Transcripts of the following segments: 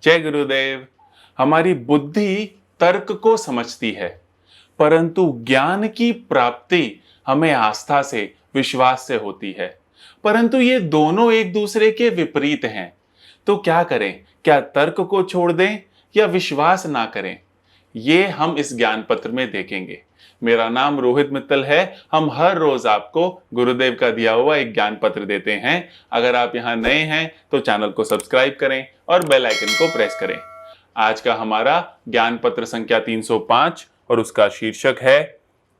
जय गुरुदेव। हमारी बुद्धि तर्क को समझती है, परंतु ज्ञान की प्राप्ति हमें आस्था से, विश्वास से होती है। परंतु ये दोनों एक दूसरे के विपरीत हैं। तो क्या करें? क्या तर्क को छोड़ दें या विश्वास ना करें? ये हम इस ज्ञान पत्र में देखेंगे। मेरा नाम रोहित मित्तल है। हम हर रोज आपको गुरुदेव का दिया हुआ एक ज्ञान पत्र देते हैं। अगर आप यहाँ नए हैं तो चैनल को सब्सक्राइब करें और बेल आइकन को प्रेस करें। आज का हमारा ज्ञान पत्र संख्या 305 और उसका शीर्षक है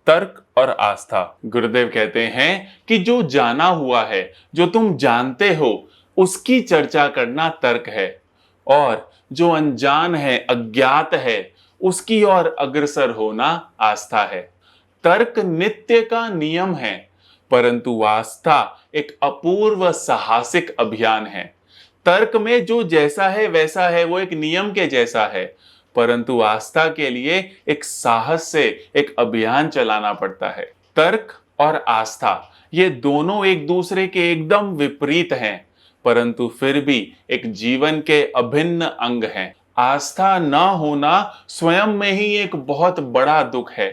तर्क और आस्था। गुरुदेव कहते हैं कि जो जाना हुआ है, जो तुम जानते हो, उसकी चर्चा करना तर्क है, और जो अनजान है, अज्ञात है, उसकी ओर अग्रसर होना आस्था है। तर्क नित्य का नियम है, परंतु आस्था एक अपूर्व साहसिक अभियान है। तर्क में जो जैसा है वैसा है, वो एक नियम के जैसा है, परंतु आस्था के लिए एक साहस से एक अभियान चलाना पड़ता है। तर्क और आस्था ये दोनों एक दूसरे के एकदम विपरीत हैं, परंतु फिर भी एक जीवन के अभिन्न अंग हैं। आस्था न होना स्वयं में ही एक बहुत बड़ा दुख है।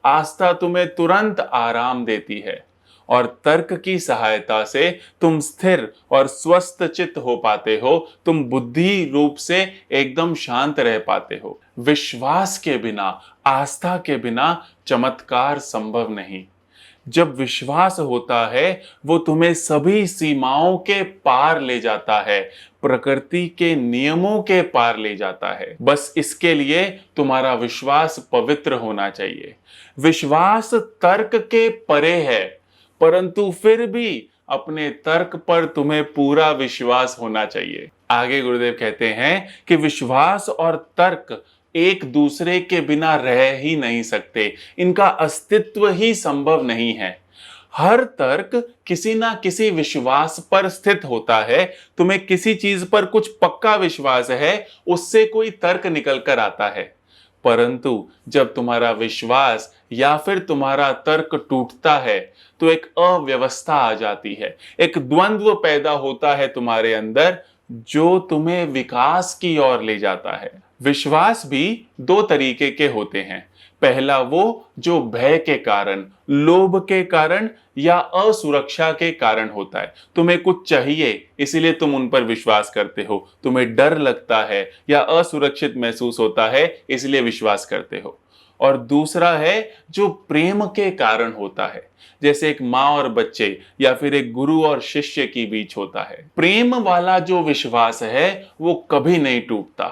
आस्था तुम्हें तुरंत आराम देती है, और तर्क की सहायता से तुम स्थिर और स्वस्थ चित्त हो पाते हो। तुम बुद्धि रूप से एकदम शांत रह पाते हो। विश्वास के बिना, आस्था के बिना चमत्कार संभव नहीं। जब विश्वास होता है, वो तुम्हें सभी सीमाओं के पार ले जाता है, प्रकृति के नियमों के पार ले जाता है। बस इसके लिए तुम्हारा विश्वास पवित्र होना चाहिए। विश्वास तर्क के परे है, परंतु फिर भी अपने तर्क पर तुम्हें पूरा विश्वास होना चाहिए। आगे गुरुदेव कहते हैं कि विश्वास और तर्क एक दूसरे के बिना रह ही नहीं सकते। इनका अस्तित्व ही संभव नहीं है। हर तर्क किसी ना किसी विश्वास पर स्थित होता है। तुम्हें किसी चीज पर कुछ पक्का विश्वास है, उससे कोई तर्क निकल कर आता है। परंतु जब तुम्हारा विश्वास या फिर तुम्हारा तर्क टूटता है, तो एक अव्यवस्था आ जाती है, एक द्वंद्व पैदा होता है तुम्हारे अंदर, जो तुम्हें विकास की ओर ले जाता है। विश्वास भी दो तरीके के होते हैं। पहला वो जो भय के कारण, लोभ के कारण या असुरक्षा के कारण होता है। तुम्हें कुछ चाहिए, इसीलिए तुम उन पर विश्वास करते हो। तुम्हें डर लगता है या असुरक्षित महसूस होता है, इसलिए विश्वास करते हो। और दूसरा है जो प्रेम के कारण होता है, जैसे एक माँ और बच्चे या फिर एक गुरु और शिष्य के बीच होता है। प्रेम वाला जो विश्वास है वो कभी नहीं टूटता,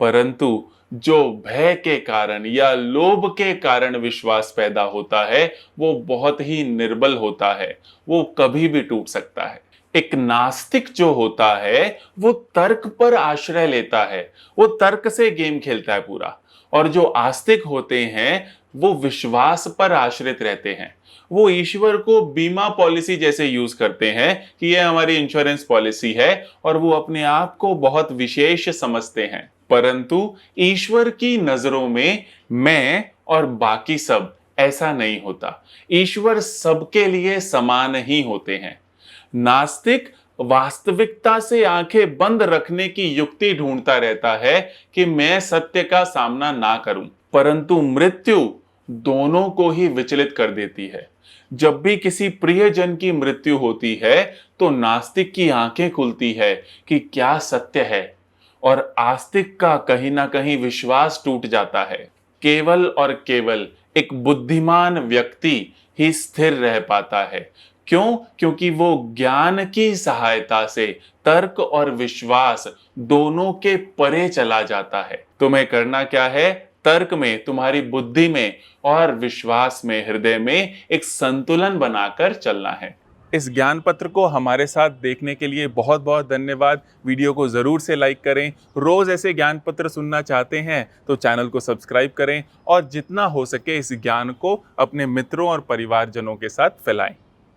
परंतु जो भय के कारण या लोभ के कारण विश्वास पैदा होता है, वो बहुत ही निर्बल होता है, वो कभी भी टूट सकता है। एक नास्तिक जो होता है वो तर्क पर आश्रय लेता है, वो तर्क से गेम खेलता है पूरा। और जो आस्तिक होते हैं वो विश्वास पर आश्रित रहते हैं। वो ईश्वर को बीमा पॉलिसी जैसे यूज करते हैं कि ये हमारी इंश्योरेंस पॉलिसी है, और वो अपने आप को बहुत विशेष समझते हैं। परंतु ईश्वर की नजरों में मैं और बाकी सब ऐसा नहीं होता। ईश्वर सबके लिए समान ही होते हैं। नास्तिक वास्तविकता से आंखें बंद रखने की युक्ति ढूंढता रहता है कि मैं सत्य का सामना ना करूं, परंतु मृत्यु दोनों को ही विचलित कर देती है। जब भी किसी प्रियजन की मृत्यु होती है, तो नास्तिक की आंखें खुलती है कि क्या सत्य है, और आस्तिक का कहीं ना कहीं विश्वास टूट जाता है। केवल और केवल एक बुद्धिमान व्यक्ति ही स्थिर रह पाता है। क्यों? क्योंकि वो ज्ञान की सहायता से तर्क और विश्वास दोनों के परे चला जाता है। तुम्हें करना क्या है? तर्क में, तुम्हारी बुद्धि में और विश्वास में, हृदय में एक संतुलन बनाकर चलना है। इस ज्ञान पत्र को हमारे साथ देखने के लिए बहुत बहुत धन्यवाद। वीडियो को ज़रूर से लाइक करें। रोज़ ऐसे ज्ञान पत्र सुनना चाहते हैं तो चैनल को सब्सक्राइब करें, और जितना हो सके इस ज्ञान को अपने मित्रों और परिवारजनों के साथ फैलाएं।